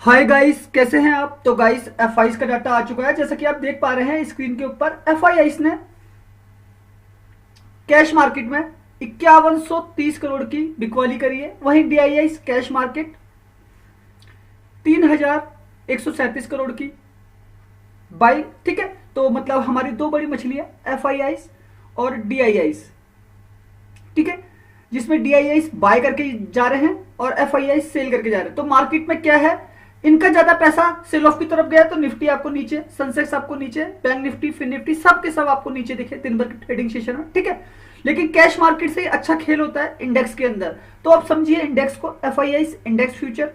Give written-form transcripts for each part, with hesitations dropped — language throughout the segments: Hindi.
हाय गाइस, कैसे हैं आप। तो गाइस एफ का डाटा आ चुका है। जैसा कि आप देख पा रहे हैं स्क्रीन के ऊपर, एफ ने कैश मार्केट में 5130 करोड़ की बिकवाली करी है। वहीं डी कैश मार्केट 3137 करोड़ की बाई। ठीक है, तो मतलब हमारी दो बड़ी मछलियां एफ और डी। ठीक है, जिसमें डी बाय करके जा रहे हैं और एफ सेल करके जा रहे हैं। तो मार्केट में क्या है, इनका ज्यादा पैसा सेल ऑफ की तरफ गया, तो निफ्टी आपको नीचे, सेंसेक्स आपको नीचे, बैंक निफ्टी, फिन निफ्टी सब के सब आपको नीचे दिखे दिन भर के ट्रेडिंग सेशन में। ठीक है, लेकिन कैश मार्केट से अच्छा खेल होता है इंडेक्स के अंदर। तो आप समझिए इंडेक्स को, F index future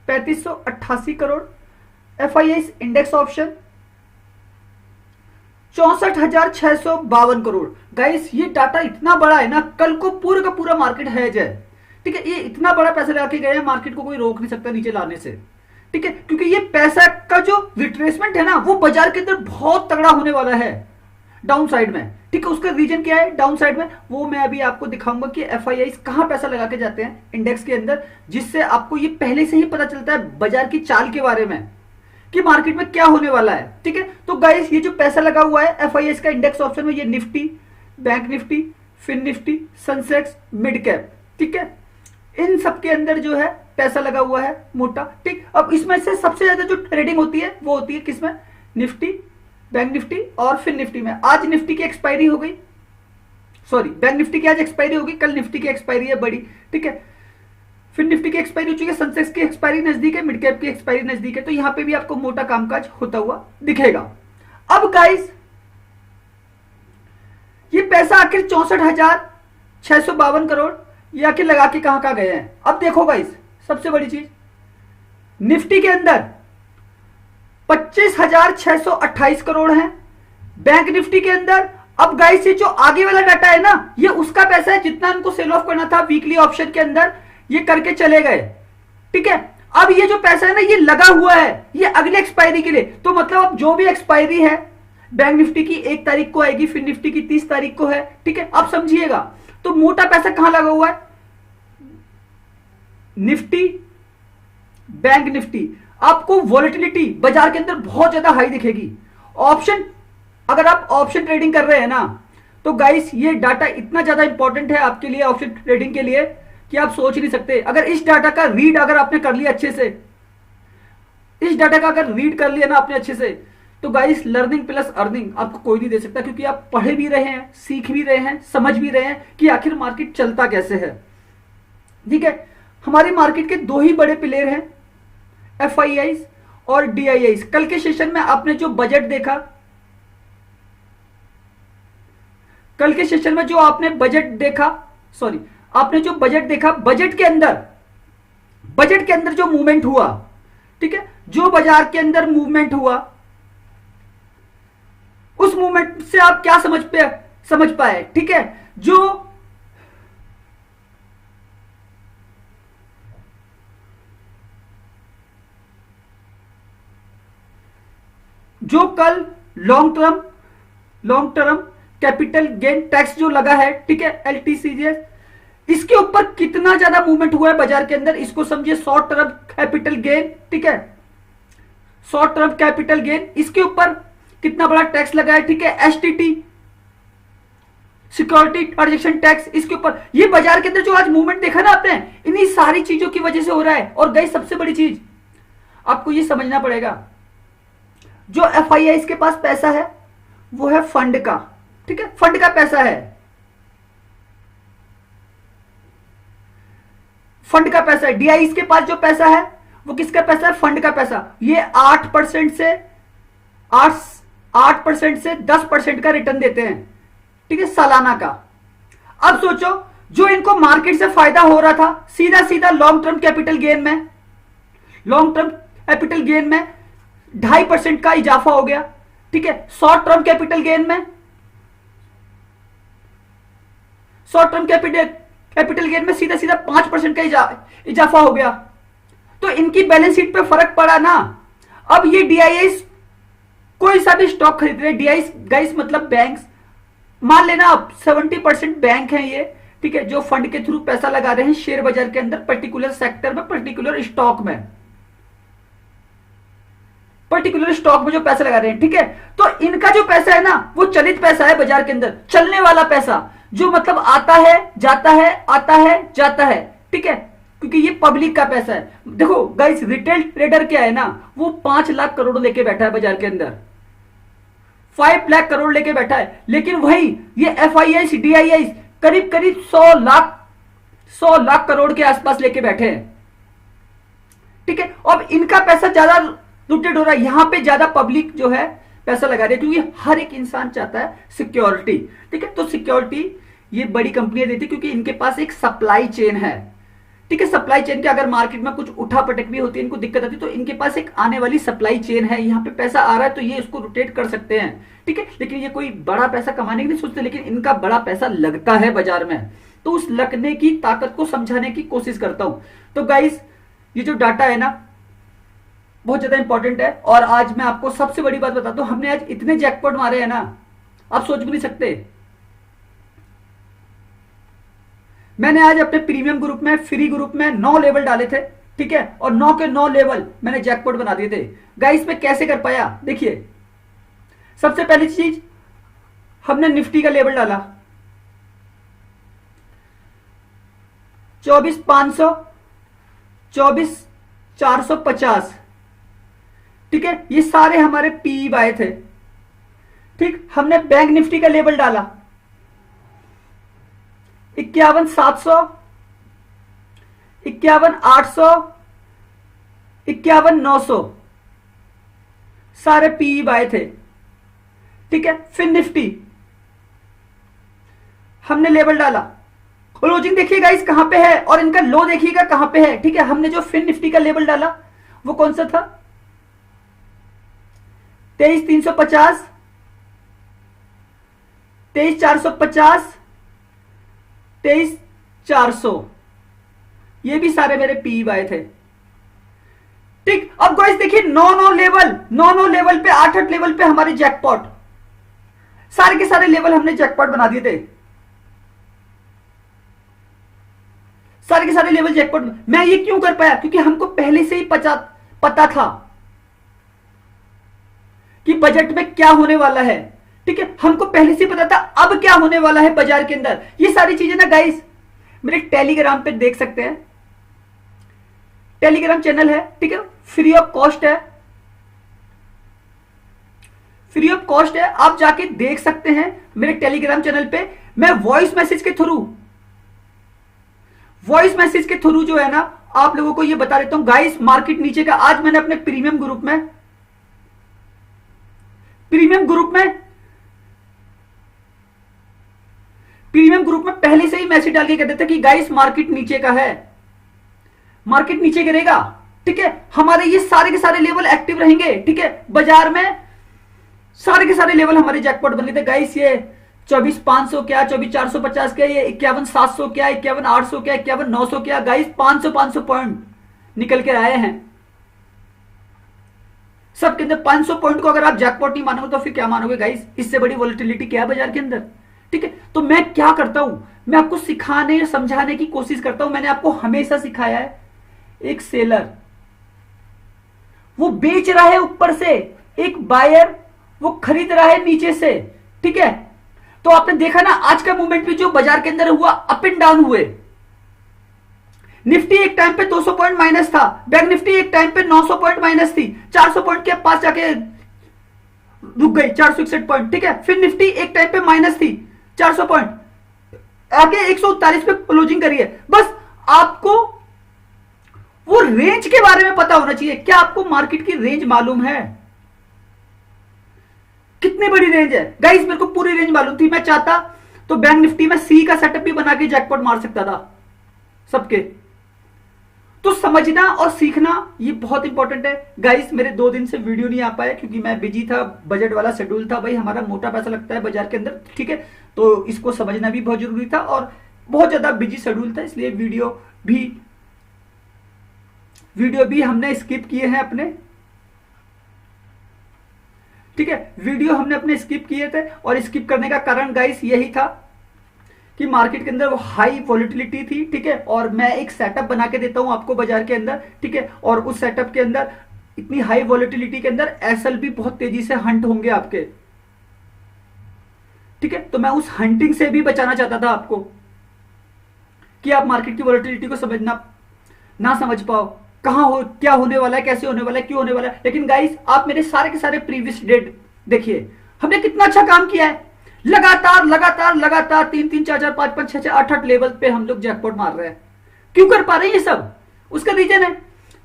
3588 crore, F index option 64,652 crore. Guys ये डाटा इतना बड़ा है ना, कल को पूरा का पूरा मार्केट हैज है। ठीक है, ये इतना बड़ा पैसा लगा के गए हैं, मार्केट को कोई रोक नहीं सकता नीचे लाने से। ठीक है, क्योंकि ये पैसा का जो रिट्रेसमेंट है ना, वो बाजार के अंदर बहुत तगड़ा होने वाला है डाउन साइड में। ठीक है, उसका रीजन क्या है डाउन साइड में, वो मैं अभी आपको दिखाऊंगा कि एफ कहां पैसा लगा के जाते हैं इंडेक्स के अंदर, जिससे आपको ये पहले से ही पता चलता है बाजार की चाल के बारे में कि मार्केट में क्या होने वाला है। ठीक है, तो गाइस ये जो पैसा लगा हुआ है एफ का इंडेक्स ऑप्शन में, ये Nifty, bank Nifty, fin Nifty, Sensex, mid cap, ठीक है, इन सब के अंदर जो है पैसा लगा हुआ है मोटा। ठीक, अब इसमें से सबसे ज्यादा जो ट्रेडिंग होती है वो होती है किसमें, निफ्टी, बैंक निफ्टी और फिन निफ्टी में। आज निफ्टी की एक्सपायरी हो गई, सॉरी बैंक निफ्टी की आज एक्सपायरी होगी, कल निफ्टी की एक्सपायरी है बड़ी। ठीक है, फिर निफ्टी की एक्सपायरी हो चुकी है, सेंसेक्स की एक्सपायरी नजदीक है, मिड कैप की एक्सपायरी नजदीक है। तो यहां पे भी आपको मोटा कामकाज होता हुआ दिखेगा। अब गाइस ये पैसा आखिर 64,652 करोड़ ये आखिर लगा के कहां गए हैं। अब देखो गाइस, सबसे बड़ी चीज, निफ्टी के अंदर 25,628 करोड़ है, बैंक निफ्टी के अंदर। अब गाइस ये जो आगे वाला डाटा है ना, ये उसका पैसा है जितना इनको सेल ऑफ करना था वीकली ऑप्शन के अंदर, ये करके चले गए। ठीक है, अब ये जो पैसा है ना, ये लगा हुआ है ये अगले एक्सपायरी के लिए। तो मतलब अब जो भी एक्सपायरी है, बैंक निफ्टी की 1 तारीख को आएगी, फिर निफ्टी की 30 तारीख को है। ठीक है, अब समझिएगा, तो मोटा पैसा कहां लगा हुआ है, निफ्टी, बैंक निफ्टी। आपको वॉलेटिलिटी बाजार के अंदर बहुत ज्यादा हाई दिखेगी। ऑप्शन, अगर आप ऑप्शन ट्रेडिंग कर रहे हैं ना, तो गाइस ये डाटा इतना ज्यादा इंपॉर्टेंट है आपके लिए ऑप्शन ट्रेडिंग के लिए कि आप सोच नहीं सकते। अगर इस डाटा का रीड अगर आपने कर लिया अच्छे से, इस डाटा का अगर रीड कर लिया ना आपने अच्छे से, तो गाइस लर्निंग प्लस अर्निंग आपको कोई नहीं दे सकता, क्योंकि आप पढ़े भी रहे हैं, सीख भी रहे हैं, समझ भी रहे हैं कि आखिर मार्केट चलता कैसे है। ठीक है, हमारी मार्केट के दो ही बड़े प्लेयर हैं, एफ और डी। कल के सेशन में आपने जो बजट देखा, कल के सेशन में जो आपने बजट देखा, सॉरी आपने जो बजट देखा, बजट के अंदर जो मूवमेंट हुआ, ठीक है, जो बाजार के अंदर मूवमेंट हुआ, उस मूवमेंट से आप क्या समझ पाए। ठीक है, जो कल long term capital gain tax जो लगा है, ठीक है, एलटीसीजीएस, इसके ऊपर कितना ज्यादा मूवमेंट हुआ है बाजार के अंदर, इसको समझिए शॉर्ट टर्म कैपिटल गेन। ठीक है, शॉर्ट टर्म कैपिटल गेन, इसके ऊपर कितना बड़ा टैक्स लगा है। ठीक है, एसटीटी, सिक्योरिटी ट्रांजेक्शन टैक्स, इसके ऊपर ये बाजार के अंदर जो आज मूवमेंट देखा ना आपने, इन्हीं सारी चीजों की वजह से हो रहा है। और गई सबसे बड़ी चीज आपको ये समझना पड़ेगा, जो एफ के पास पैसा है वो है फंड का। ठीक है, फंड का पैसा है, फंड का पैसा है। डी के पास जो पैसा है वो किसका पैसा है, फंड का पैसा। ये 8% से 10% का रिटर्न देते हैं, ठीक है, सालाना का। अब सोचो, जो इनको मार्केट से फायदा हो रहा था सीधा सीधा लॉन्ग टर्म कैपिटल गेन में, 2.5% का इजाफा हो गया। ठीक है, शॉर्ट टर्म कैपिटल गेन में, सीधा सीधा 5% का इजाफा हो गया। तो इनकी बैलेंस शीट पे फर्क पड़ा ना। अब ये डीआईएस कोई सा भी स्टॉक खरीद रहे, डीआईएस गाइस मतलब बैंक्स, मान लेना आप 70% बैंक है ये, ठीक है, जो फंड के थ्रू पैसा लगा रहे हैं शेयर बाजार के अंदर, पर्टिकुलर सेक्टर में, पर्टिकुलर स्टॉक में। पर्टिकुलर स्टॉक में जो पैसा लगा रहे हैं, ठीक है। तो इनका जो पैसा है ना वो चलित पैसा है, बाजार के अंदर चलने वाला पैसा, जो मतलब आता है जाता है, आता है जाता है, ठीक है, क्योंकि ये पब्लिक का पैसा है। देखो गाइस, रिटेल ट्रेडर क्या है ना, वो 5 लाख करोड़ लेके बैठा है बाजार के अंदर, 5 लाख करोड़ लेके बैठा है। लेकिन वही ये FIIs DIIs करीब करीब 100 लाख करोड़ के आसपास लेके बैठे हैं, ठीक है। अब इनका पैसा ज्यादा लूटेड हो रहा है, यहां पे ज्यादा पब्लिक जो है पैसा लगा रही है, क्योंकि हर एक इंसान चाहता है सिक्योरिटी, ठीक है। तो सिक्योरिटी ये बड़ी कंपनियां देती, क्योंकि इनके पास एक सप्लाई चेन है, ठीक है। सप्लाई चेन के अगर मार्केट में कुछ उठा पटक भी होती है, इनको दिक्कत आती है, तो इनके पास एक आने वाली सप्लाई चेन है, यहाँ पे पैसा आ रहा है तो ये इसको रोटेट कर सकते हैं, ठीक है। लेकिन ये कोई बड़ा पैसा कमाने की नहीं सोचते, लेकिन इनका बड़ा पैसा लगता है बाजार में। तो उस लगने की ताकत को समझाने की कोशिश करता हूं। तो गाइस, ये जो डाटा है ना बहुत ज्यादा इंपॉर्टेंट है। और आज मैं आपको सबसे बड़ी बात बताता हूं, हमने आज इतने जैकपॉट मारे हैं ना, आप सोच भी नहीं सकते। मैंने आज अपने प्रीमियम ग्रुप में, फ्री ग्रुप में 9 लेवल डाले थे, ठीक है, और 9 के 9 लेवल मैंने जैकपॉट बना दिए थे। गाइस मैं कैसे कर पाया, देखिए सबसे पहली चीज हमने निफ्टी का लेवल डाला 24,500, 24,450, ठीक है, ये सारे हमारे पी बाय थे, ठीक। हमने बैंक निफ्टी का लेवल डाला 51,700, 51,800, 51,900, सारे पी बाय थे, ठीक है। फिर निफ्टी हमने लेवल डाला, क्लोजिंग देखिएगा इस कहां पे है और इनका लो देखिएगा कहां पे है, ठीक है। हमने जो फिन निफ्टी का लेवल डाला वो कौन सा था, 23,350, 23,450, 23,400, ये भी सारे मेरे पी बाय थे, ठीक। अब गाइस देखिए 9 लेवल पे 8 लेवल पे हमारे जैकपॉट, सारे के सारे लेवल हमने जैकपॉट बना दिए थे, सारे के सारे लेवल जैकपॉट। मैं ये क्यों कर पाया, क्योंकि हमको पहले से ही पता था कि बजट में क्या होने वाला है, ठीक है। हमको पहले से पता था अब क्या होने वाला है बाजार के अंदर। ये सारी चीजें ना गाइस मेरे टेलीग्राम पे देख सकते हैं, टेलीग्राम चैनल है, ठीक है, फ्री ऑफ कॉस्ट है, फ्री ऑफ कॉस्ट है, आप जाके देख सकते हैं मेरे टेलीग्राम चैनल पे। मैं वॉइस मैसेज के थ्रू जो है ना आप लोगों को ये बता देता हूं गाइस, मार्केट नीचे का। आज मैंने अपने प्रीमियम ग्रुप में पहले से ही मैसेज डाल के कहते थे कि गाइस मार्केट नीचे का है, मार्केट नीचे गिरेगा, ठीक है। हमारे ये सारे के सारे लेवल एक्टिव रहेंगे, ठीक है। बाजार में सारे के सारे लेवल हमारे जैकपॉट बने थे गाइस। ये 24,500 क्या, 24,450 क्या, ये 51,700 क्या, 51,800 क्या, 51,900 क्या, गाइस 500 पॉइंट निकल के आए हैं सबके अंदर। 500 पॉइंट को अगर आप जैकपॉट नहीं मानोगे तो फिर क्या मानोगे गाइस, इससे बड़ी वोलेटिलिटी क्या है बाजार के अंदर, ठीक है। तो मैं क्या करता हूं, मैं आपको सिखाने समझाने की कोशिश करता हूं। मैंने आपको हमेशा सिखाया है, एक सेलर वो बेच रहा है ऊपर से, एक बायर वो खरीद रहा है नीचे से, ठीक है। तो आपने देखा ना आज का मूवमेंट भी जो बाजार के अंदर हुआ, अप एंड डाउन हुए। निफ्टी एक टाइम पे 200 पॉइंट माइनस था, बैंक निफ्टी एक टाइम पे 900 पॉइंट माइनस थी, 400 पॉइंट के पास जाके रुक गई, 461 पॉइंट, ठीक है। फिर निफ्टी एक टाइम पे माइनस थी 400 पॉइंट, आगे 139 पे क्लोजिंग करी है। बस आपको वो रेंज के बारे में पता होना चाहिए। क्या आपको मार्केट की रेंज मालूम है, कितनी बड़ी रेंज है गाइस? मेरे को पूरी रेंज मालूम थी। मैं चाहता तो बैंक निफ्टी में सी का सेटअप भी बना के जैकपॉट मार सकता था सबके। तो समझना और सीखना ये बहुत इंपॉर्टेंट है गाइस। मेरे 2 दिन से वीडियो नहीं आ पाए क्योंकि मैं बिजी था, बजट वाला शेड्यूल था। भाई हमारा मोटा पैसा लगता है बाजार के अंदर, ठीक है। तो इसको समझना भी बहुत जरूरी था और बहुत ज्यादा बिजी शेड्यूल था, इसलिए वीडियो भी हमने स्किप किए हैं अपने, ठीक है। वीडियो हमने अपने स्किप किए थे और स्किप करने का कारण गाइस यही था कि मार्केट के अंदर वो हाई वॉलेटिलिटी थी, ठीक है। और मैं एक सेटअप बना के देता हूं आपको बाजार के अंदर, ठीक है। और उस सेटअप के अंदर इतनी हाई वॉलेटिलिटी के अंदर एसएल भी बहुत तेजी से हंट होंगे आपके, ठीक है। तो मैं उस हंटिंग से भी बचाना चाहता था आपको, कि आप मार्केट की वॉलेटिलिटी को समझना ना समझ पाओ, कहां हो, क्या होने वाला है, कैसे होने वाला है, क्यों होने वाला है। लेकिन गाइस आप मेरे सारे के सारे प्रीवियस डेट देखिए, हमने कितना अच्छा काम किया है। लगातार लगातार लगातार 3 3 4 4 5 5 6 6 8 8 लेवल पे हम लोग जैकपॉट मार रहे हैं। क्यों कर पा रहे हैं ये सब? उसका रीजन है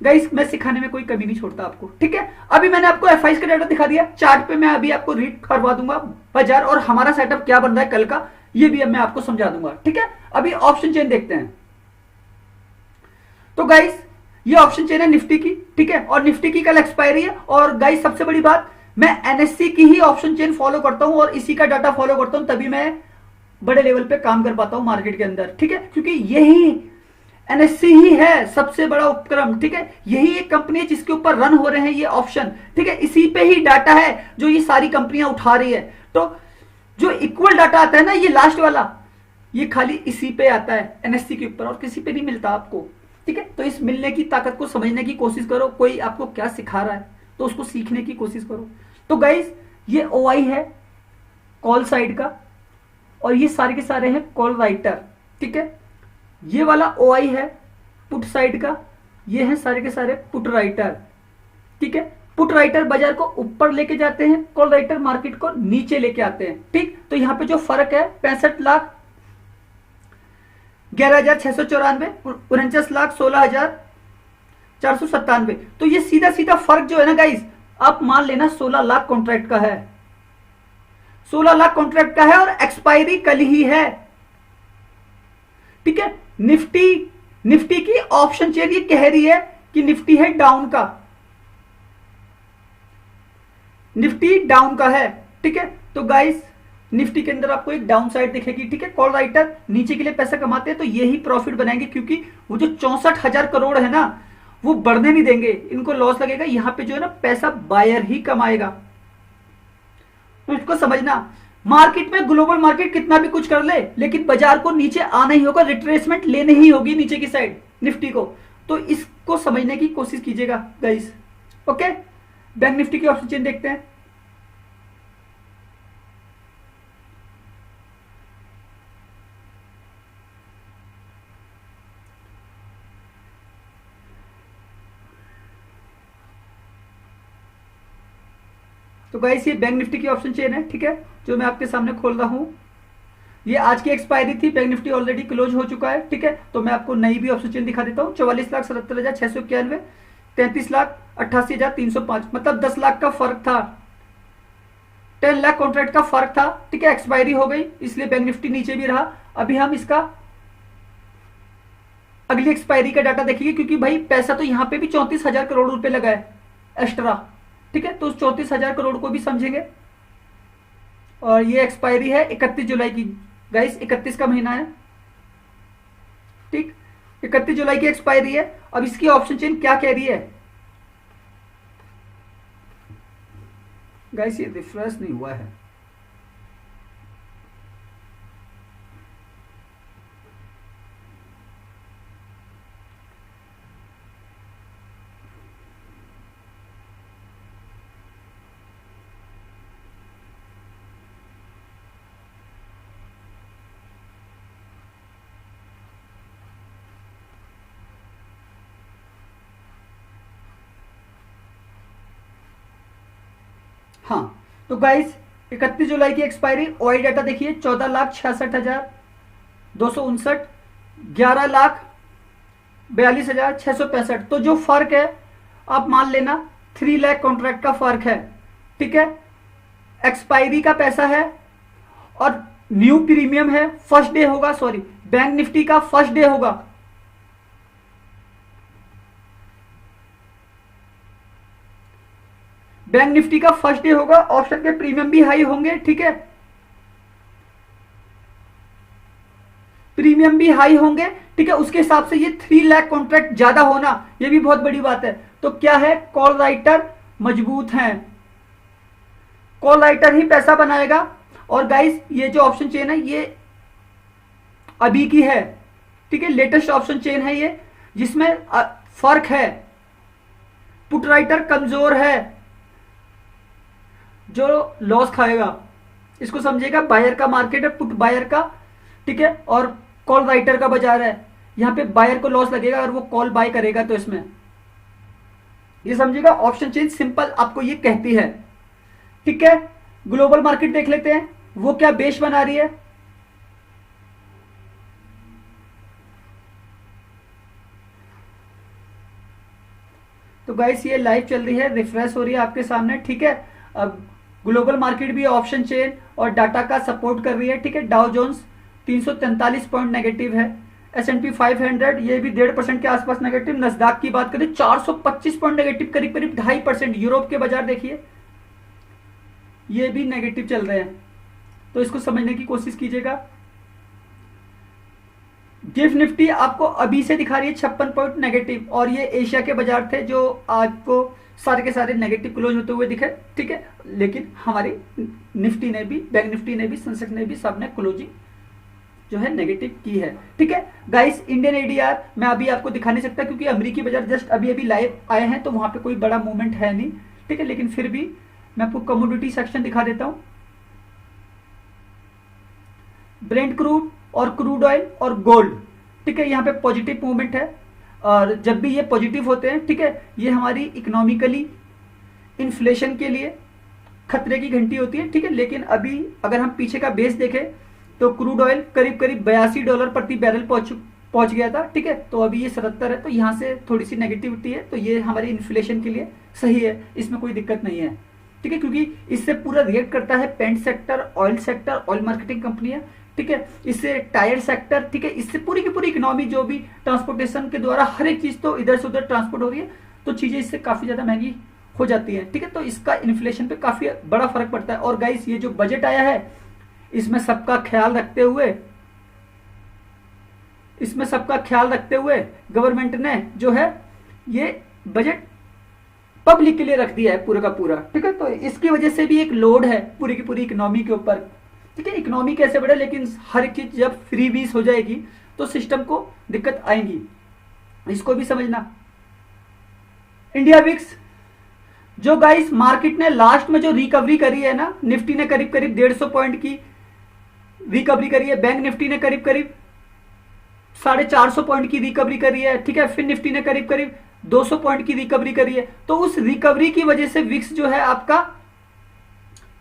गाइस, मैं सिखाने में कोई कमी नहीं छोड़ता आपको, ठीक है। अभी मैंने आपको एफ का डाटा दिखा दिया, चार्ट पे मैं अभी आपको रीड करवा दूंगा बाजार और हमारा सेटअप क्या बन रहा है कल का, ये भी मैं आपको समझा दूंगा, ठीक है। अभी ऑप्शन चेन देखते हैं। तो गाइस ये ऑप्शन चेन है निफ्टी की, ठीक है, और निफ्टी की कल एक्सपायरी है। और गाइस सबसे बड़ी बात, मैं एनएससी की ही ऑप्शन चेन फॉलो करता हूं और इसी का डाटा फॉलो करता हूं, तभी मैं बड़े लेवल पे काम कर पाता हूं मार्केट के अंदर, ठीक है। क्योंकि यही एनएससी ही है सबसे बड़ा उपक्रम, ठीक है। यही एक कंपनी है जिसके ऊपर रन हो रहे हैं ये ऑप्शन, ठीक है। इसी पे ही डाटा है जो ये सारी कंपनियां उठा रही है। तो जो इक्वल डाटा आता है ना, ये लास्ट वाला, ये खाली इसी पे आता है एनएससी के ऊपर, और किसी पे नहीं मिलता आपको, ठीक है। तो इस मिलने की ताकत को समझने की कोशिश करो, कोई आपको क्या सिखा रहा है तो उसको सीखने की कोशिश करो। तो गाइस ये ओआई है कॉल साइड का, और ये सारे के सारे हैं कॉल राइटर, ठीक है। ये वाला ओआई है पुट साइड का, ये है सारे के सारे पुट राइटर, ठीक है। पुट राइटर बाजार को ऊपर लेके जाते हैं, कॉल राइटर मार्केट को नीचे लेके आते हैं, ठीक। तो यहां पे जो फर्क है 65,11,694, 49,16,497, तो ये सीधा सीधा फर्क जो है ना गाइस, आप मान लेना 16 लाख कॉन्ट्रैक्ट का है, 16 लाख कॉन्ट्रैक्ट का है, और एक्सपायरी कल ही है, ठीक है। निफ्टी की ऑप्शन चेन ये कह रही है कि निफ्टी है डाउन का, निफ्टी डाउन का है, ठीक है। तो गाइस निफ्टी के अंदर आपको एक डाउन साइड दिखेगी, ठीक है। कॉल राइटर नीचे के लिए पैसा कमाते हैं तो यही प्रॉफिट बनाएंगे, क्योंकि वो जो 64,000 करोड़ है ना, वो बढ़ने नहीं देंगे, इनको लॉस लगेगा। यहां पे जो है ना पैसा बायर ही कमाएगा, तो इसको समझना। मार्केट में ग्लोबल मार्केट कितना भी कुछ कर ले, लेकिन बाजार को नीचे आना ही होगा, रिट्रेसमेंट लेनी ही होगी नीचे की साइड निफ्टी को। तो इसको समझने की कोशिश कीजिएगा गाइस, ओके। बैंक निफ्टी की ऑप्शन चेन देखते हैं। तो गाइस ये बैंक निफ्टी की ऑप्शन चेन है, ठीक है, जो मैं आपके सामने खोल रहा हूं। ये आज की एक्सपायरी थी, बैंक निफ्टी ऑलरेडी क्लोज हो चुका है, ठीक है। तो मैं आपको नई भी ऑप्शन चेन दिखा देता हूँ। 44,77,691, 33,88,305, मतलब 10 लाख का फर्क था, 10 लाख कॉन्ट्रैक्ट का फर्क था, ठीक है। एक्सपायरी हो गई, इसलिए बैंक निफ्टी नीचे भी रहा। अभी हम इसका अगली एक्सपायरी का डाटा देखेंगे, क्योंकि भाई पैसा तो यहां पे भी 34,000 करोड़ रुपए लगा है एक्स्ट्रा, ठीक है। तो उस 34,000 करोड़ को भी समझेंगे। और ये एक्सपायरी है 31 जुलाई की गाइस, 31 का महीना है, ठीक, 31 जुलाई की एक्सपायरी है। अब इसकी ऑप्शन चेन क्या कह रही है गाइस, ये रिफ्रेश नहीं हुआ है। हाँ, तो गाइस 31 जुलाई की एक्सपायरी, ओआई डाटा देखिए, 14,66,259, 11,42,665। तो जो फर्क है आप मान लेना 3 लाख कॉन्ट्रैक्ट का फर्क है, ठीक है। एक्सपायरी का पैसा है और न्यू प्रीमियम है, फर्स्ट डे होगा, सॉरी बैंक निफ्टी का फर्स्ट डे होगा, बैंक निफ्टी का फर्स्ट डे होगा, ऑप्शन के प्रीमियम भी हाई होंगे, ठीक है, प्रीमियम भी हाई होंगे, ठीक है। उसके हिसाब से ये 3 लाख कॉन्ट्रैक्ट ज्यादा होना, ये भी बहुत बड़ी बात है। तो क्या है, कॉल राइटर मजबूत हैं, कॉल राइटर ही पैसा बनाएगा। और गाइस ये जो ऑप्शन चेन है ये अभी की है, ठीक है, लेटेस्ट ऑप्शन चेन है ये, जिसमें फर्क है पुट राइटर कमजोर है, जो लॉस खाएगा। इसको समझिएगा, बायर का मार्केट है, पुट बायर का, ठीक है, और कॉल राइटर का बाजार है। यहां पे बायर को लॉस लगेगा अगर वो कॉल बाय करेगा तो इसमें, ये समझिएगा। ऑप्शन चेंज सिंपल आपको ये कहती है, ठीक है। ग्लोबल मार्केट देख लेते हैं, वो क्या बेस बना रही है। तो गाइस ये लाइव चल रही है, रिफ्रेश हो रही है आपके सामने, ठीक है। अब ग्लोबल मार्केट भी ऑप्शन चेन और डाटा का सपोर्ट कर रही है, ठीक है। डाउ जोन्स 343 पॉइंट नेगेटिव है, S&P 500 ये भी 1.5% के आसपास नेगेटिव। नस्दाक की बात करें 425 पॉइंट नेगेटिव, करीब करीब 2.5%। यूरोप के बाजार देखिए ये भी नेगेटिव चल रहे हैं, तो इसको समझने की कोशिश कीजिएगा। गिफ्ट निफ्टी आपको अभी से दिखा रही है 56 पॉइंट नेगेटिव, और ये एशिया के बाजार थे जो आपको सारे के सारे नेगेटिव क्लोज होते हुए दिखे, ठीक है। लेकिन हमारी निफ्टी ने भी, बैंक निफ्टी ने भी, सेंसेक्स ने भी, सबने क्लोजिंग जो है नेगेटिव की है, ठीक है। गाइस इंडियन एडीआर मैं अभी आपको दिखा नहीं सकता क्योंकि अमेरिकी बाजार जस्ट अभी अभी लाइव आए हैं, तो वहां पे कोई बड़ा मूवमेंट है नहीं, ठीक है। लेकिन फिर भी मैं आपको कमोडिटी सेक्शन दिखा देता हूं। ब्रेंट क्रूड और क्रूड ऑयल और गोल्ड, ठीक है, यहाँ पे पॉजिटिव मूवमेंट है। और जब भी ये पॉजिटिव होते हैं, ठीक है, ये हमारी इकोनॉमिकली इन्फ्लेशन के लिए खतरे की घंटी होती है, ठीक है। लेकिन अभी अगर हम पीछे का बेस देखें तो क्रूड ऑयल करीब करीब $82 प्रति बैरल पहुंच गया था, ठीक है। तो अभी ये 77 है, तो यहाँ से थोड़ी सी नेगेटिविटी है, तो ये हमारी इन्फ्लेशन के लिए सही है, इसमें कोई दिक्कत नहीं है, ठीक है। क्योंकि इससे पूरा रिएक्ट करता है paint sector, oil sector, oil marketing कंपनियां, ठीक है, इससे टायर सेक्टर, ठीक है, इससे पूरी की पूरी इकोनॉमी जो भी ट्रांसपोर्टेशन के द्वारा हर एक चीज तो इधर से उधर ट्रांसपोर्ट हो रही है, तो चीजें इससे काफी ज्यादा महंगी हो जाती है, ठीक है। तो इसका इन्फ्लेशन पे काफी बड़ा फर्क पड़ता है। और गाइस ये जो बजट आया है इसमें सबका ख्याल रखते हुए गवर्नमेंट ने जो है ये बजट पब्लिक के लिए रख दिया है पूरा का पूरा, ठीक है। तो इसकी वजह से भी एक लोड है पूरी की पूरी इकोनॉमी के ऊपर, ठीक है। इकोनॉमी कैसे बढ़े, लेकिन हर एक चीज जब फ्री बीस हो जाएगी तो सिस्टम को दिक्कत आएंगी, इसको भी समझना। इंडिया विक्स जो गाइस मार्केट ने लास्ट में जो रिकवरी करी है ना, निफ्टी ने करीब करीब 150 पॉइंट की रिकवरी करी है, बैंक निफ्टी ने करीब करीब 450 पॉइंट की रिकवरी करी है, ठीक है। फिर निफ्टी ने करीब करीब 200 पॉइंट की रिकवरी करी है। तो उस रिकवरी की वजह से विक्स जो है आपका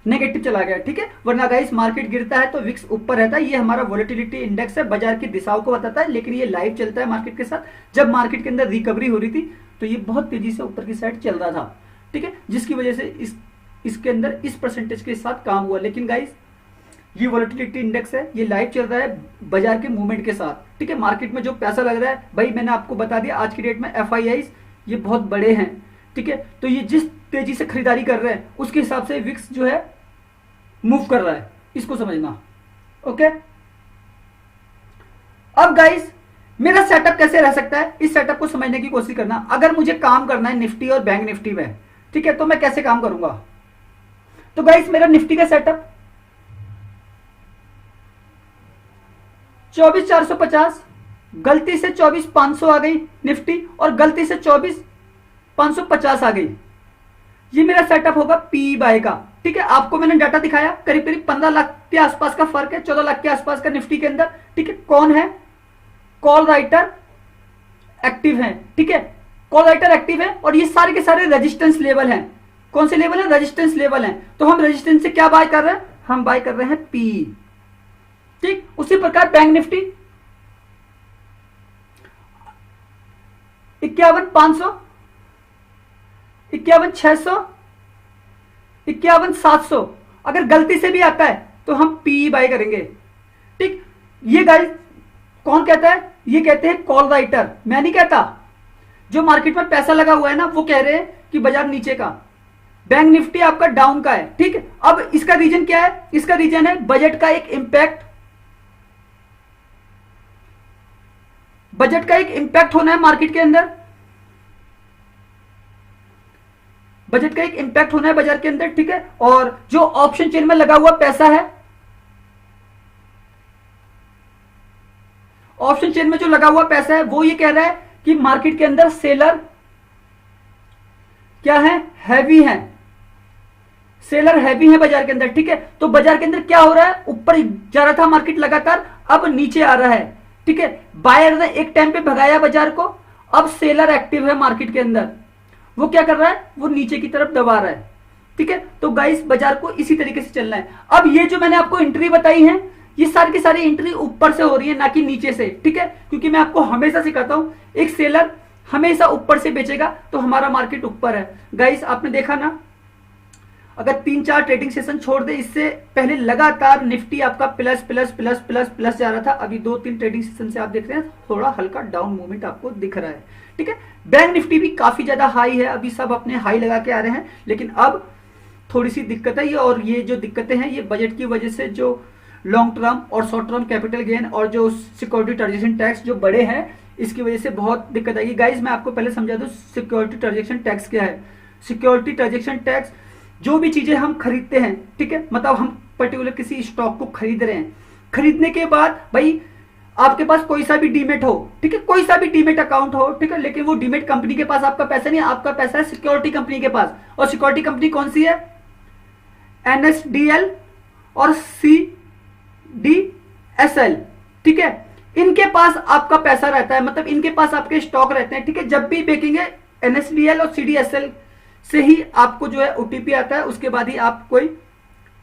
नेगेटिव चला गया, ठीक है। वरना गाइस मार्केट गिरता है तो विक्स ऊपर रहता है। ये हमारा वोलेटिलिटी इंडेक्स है, बाजार की दिशाओं को बताता है, लेकिन ये लाइव चलता है मार्केट के साथ। जब मार्केट के अंदर रिकवरी हो रही थी तो ये बहुत तेजी से ऊपर की साइड चल रहा था, ठीक है, जिसकी वजह से इसके अंदर इस परसेंटेज के साथ काम हुआ। लेकिन गाइस ये वोलेटिलिटी इंडेक्स है, ये लाइव चल रहा है बाजार के मूवमेंट के साथ, ठीक है। मार्केट में जो पैसा लग रहा है, भाई मैंने आपको बता दिया आज की डेट में FIIs ये बहुत बड़े हैं, ठीक है। तो ये जिस तेजी से खरीदारी कर रहे हैं उसके हिसाब से विक्स जो है मूव कर रहा है, इसको समझना, ओके। अब गाइस मेरा सेटअप कैसे रह सकता है, इस सेटअप को समझने की कोशिश करना। अगर मुझे काम करना है निफ्टी और बैंक निफ्टी में, ठीक है, तो मैं कैसे काम करूंगा। तो गाइस मेरा निफ्टी का सेटअप 24,450, गलती से 24,500 आ गई निफ्टी, और गलती से 24,550 आ गई। ये मेरा सेटअप होगा पी बाय का, ठीक है। आपको मैंने डाटा दिखाया, करीब करीब 15 लाख के आसपास का फर्क है, 14 लाख के आसपास का निफ्टी के अंदर, ठीक है। कौन है, कॉल राइटर एक्टिव है, ठीक है, कॉल राइटर एक्टिव है, और ये सारे के सारे रेजिस्टेंस लेवल हैं। कौन से लेवल है, रेजिस्टेंस लेवल हैं। तो हम रेजिस्टेंस से क्या बाय कर रहे हैं, हम बाय कर रहे हैं पी, ठीक। उसी प्रकार बैंक निफ्टी 51,500, 51,600, 51,700 अगर गलती से भी आता है तो हम पी बाय करेंगे, ठीक। ये गाइस कौन कहता है, ये कहते हैं कॉल राइटर, मैं नहीं कहता। जो मार्केट में पैसा लगा हुआ है ना वो कह रहे हैं कि बाजार नीचे का, बैंक निफ्टी आपका डाउन का है, ठीक है। अब इसका रीजन क्या है, इसका रीजन है बजट का एक इंपैक्ट, बजट का एक इंपैक्ट होना है मार्केट के अंदर, बजट का एक इंपैक्ट होना है बाजार के अंदर, ठीक है। और जो ऑप्शन चेन में लगा हुआ पैसा है, ऑप्शन चेन में जो लगा हुआ पैसा है वो ये कह रहा है कि मार्केट के अंदर सेलर क्या है, हैवी है, सेलर हैवी है बाजार के अंदर, ठीक है। तो बाजार के अंदर क्या हो रहा है, ऊपर जा रहा था मार्केट लगातार, अब नीचे आ रहा है, ठीक है। बायर ने एक टाइम पे भगाया बाजार को, अब सेलर एक्टिव है मार्केट के अंदर, वो क्या कर रहा है, वो नीचे की तरफ दबा रहा है, ठीक है। तो गाइस बाजार को इसी तरीके से चलना है। अब ये जो मैंने आपको एंट्री बताई है, ये सारी की सारी एंट्री ऊपर से हो रही है, ना कि नीचे से, ठीक है। क्योंकि मैं आपको हमेशा सिखाता हूं, एक सेलर हमेशा ऊपर से बेचेगा तो हमारा मार्केट ऊपर है। गाइस आपने देखा ना, अगर 3-4 ट्रेडिंग सेशन छोड़ दे, इससे पहले लगातार निफ्टी आपका plus plus plus plus plus जा रहा था। अभी 2-3 ट्रेडिंग सेशन से आप देख रहे हैं थोड़ा हल्का डाउन मूवमेंट आपको दिख रहा है, ठीक है। बैंक निफ्टी भी काफी ज्यादा हाई है, अभी सब अपने हाई लगा के आ रहे हैं, लेकिन अब थोड़ी सी दिक्कत है ये, और ये जो दिक्कतें हैं ये बजट की वजह से, जो लॉन्ग टर्म और शॉर्ट टर्म कैपिटल गेन और जो सिक्योरिटी ट्रांजेक्शन टैक्स जो बड़े हैं, इसकी वजह से बहुत दिक्कत आएगी। गाइस मैं आपको पहले समझा दूं सिक्योरिटी ट्रांजेक्शन टैक्स क्या है। सिक्योरिटी ट्रांजेक्शन टैक्स, जो भी चीजें हम खरीदते हैं, ठीक है, मतलब हम पर्टिकुलर किसी स्टॉक को खरीद रहे हैं, खरीदने के बाद भाई आपके पास कोई सा भी डीमेट हो, ठीक है, कोई सा भी डीमेट अकाउंट हो, ठीक है, लेकिन वो डीमेट कंपनी के पास आपका पैसा नहीं, आपका पैसा है सिक्योरिटी कंपनी के पास। और सिक्योरिटी कंपनी कौन सी है, एनएसडीएल और सीडीएसएल, ठीक है। इनके पास आपका पैसा रहता है, मतलब इनके पास आपके स्टॉक रहते हैं, ठीक है। जब भी बेचेंगे एनएसडीएल और सीडीएसएल से ही आपको जो है ओटीपी आता है, उसके बाद ही आप कोई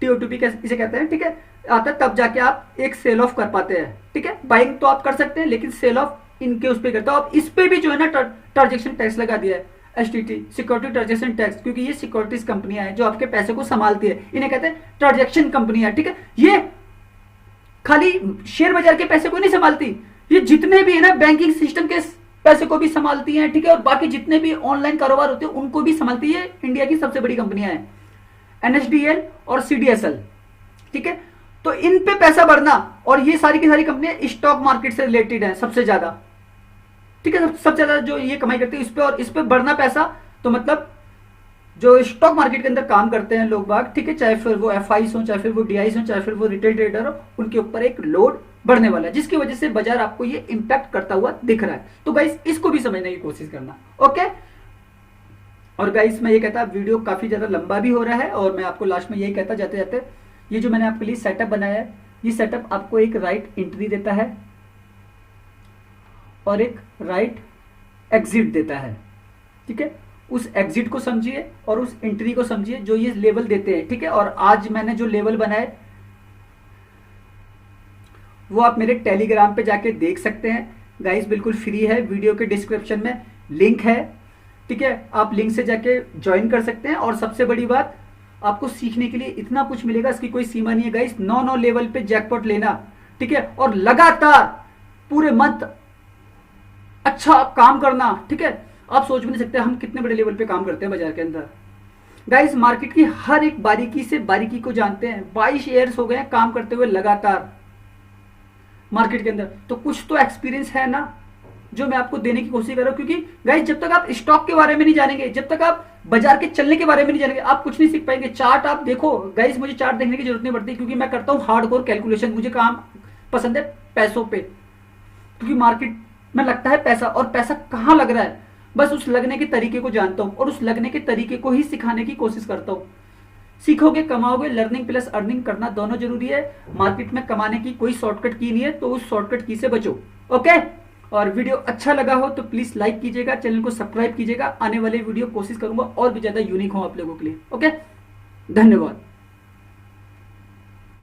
टीओटीपी इसे कहते हैं, ठीक है, आता है, तब जाके आप एक सेल ऑफ कर पाते हैं, ठीक है। बाइंग तो आप कर सकते हैं, लेकिन सेल ऑफ इनके उस पर करते हो। अब इस पे भी जो है ना ट्रांजेक्शन टैक्स लगा दिया है, एसटीटी, सिक्योरिटी ट्रांजेक्शन टैक्स, क्योंकि ये सिक्योरिटीज कंपनियां हैं जो आपके पैसे को संभालती है, इन्हें कहते हैं ट्रांजेक्शन कंपनियां, ठीक है। ये खाली शेयर बाजार के पैसे को नहीं संभालती, ये जितने भी है ना बैंकिंग सिस्टम के पैसे को भी संभालती हैं, ठीक है, और बाकी जितने भी ऑनलाइन कारोबार होते हैं उनको भी संभालती है। इंडिया की सबसे बड़ी कंपनियां हैं एनएसडीएल और सीडीएसएल, ठीक है। तो इन पे पैसा बढ़ना, और ये सारी की सारी कंपनियां स्टॉक मार्केट से रिलेटेड है सबसे ज्यादा, ठीक है, सबसे ज्यादा जो ये कमाई करते हैं इस पे, और इस पे बढ़ना पैसा, तो मतलब जो स्टॉक मार्केट के अंदर काम करते हैं लोग बाग, ठीक है, चाहे फिर वो एफआईस हो, चाहे फिर वो डीआईस हो, चाहे फिर वो रिटेल ट्रेडर हो, उनके ऊपर एक लोड बढ़ने वाला है, जिसकी वजह से बाजार आपको ये इंपैक्ट करता हुआ दिख रहा है। तो गाइस इसको भी समझने की कोशिश करना, ओके। और गाइस मैं ये कहता वीडियो काफी ज्यादा लंबा भी हो रहा है, और मैं आपको लास्ट में यही कहता जाते जाते, ये जो मैंने आपके लिए सेटअप बनाया है, ये सेटअप आपको एक राइट एंट्री देता है और एक राइट एग्जिट देता है, ठीक है। उस एग्जिट को समझिए और उस एंट्री को समझिए जो ये लेवल देते हैं, ठीक है। और आज मैंने जो लेवल बनाए वो आप मेरे टेलीग्राम पे जाके देख सकते हैं गाइस, बिल्कुल फ्री है, वीडियो के डिस्क्रिप्शन में लिंक है, ठीक है, आप लिंक से जाके ज्वाइन कर सकते हैं। और सबसे बड़ी बात, आपको सीखने के लिए इतना कुछ मिलेगा, इसकी कोई सीमा नहीं है गाइस। 9 लेवल पे जैकपॉट लेना, ठीक है, और लगातार पूरे मंथ अच्छा काम करना, ठीक है। आप सोच भी नहीं सकते हम कितने बड़े लेवल पे काम करते हैं बाजार के अंदर। गाइस मार्केट की हर एक बारीकी से बारीकी को जानते हैं, 22 ईयर्स हो गए हैं काम करते हुए लगातार मार्केट के अंदर, तो कुछ तो एक्सपीरियंस है ना जो मैं आपको देने की कोशिश कर रहा हूं। क्योंकि गाइस जब तक आप स्टॉक के बारे में नहीं जानेंगे, जब तक आप बाजार के चलने के बारे में नहीं जानेंगे, आप कुछ नहीं सीख पाएंगे। चार्ट आप देखो गाइस, मुझे चार्ट देखने की जरूरत नहीं पड़ती, क्योंकि मैं करता हूं हार्डकोर कैलकुलेशन, मुझे काम पसंद है पैसों पे, क्योंकि मार्केट में लगता है पैसा, और पैसा कहाँ लग रहा है बस उस लगने के तरीके को जानता हूं, और उस लगने के तरीके को ही सिखाने की कोशिश करता हूं। सीखोगे, कमाओगे, लर्निंग प्लस अर्निंग करना दोनों जरूरी है। मार्केट में कमाने की कोई शॉर्टकट की नहीं है, तो उस शॉर्टकट की से बचो, ओके। और वीडियो अच्छा लगा हो तो प्लीज लाइक कीजिएगा, चैनल को सब्सक्राइब कीजिएगा। आने वाले वीडियो कोशिश करूंगा और भी ज्यादा यूनिक हो आप लोगों के लिए, ओके। धन्यवाद।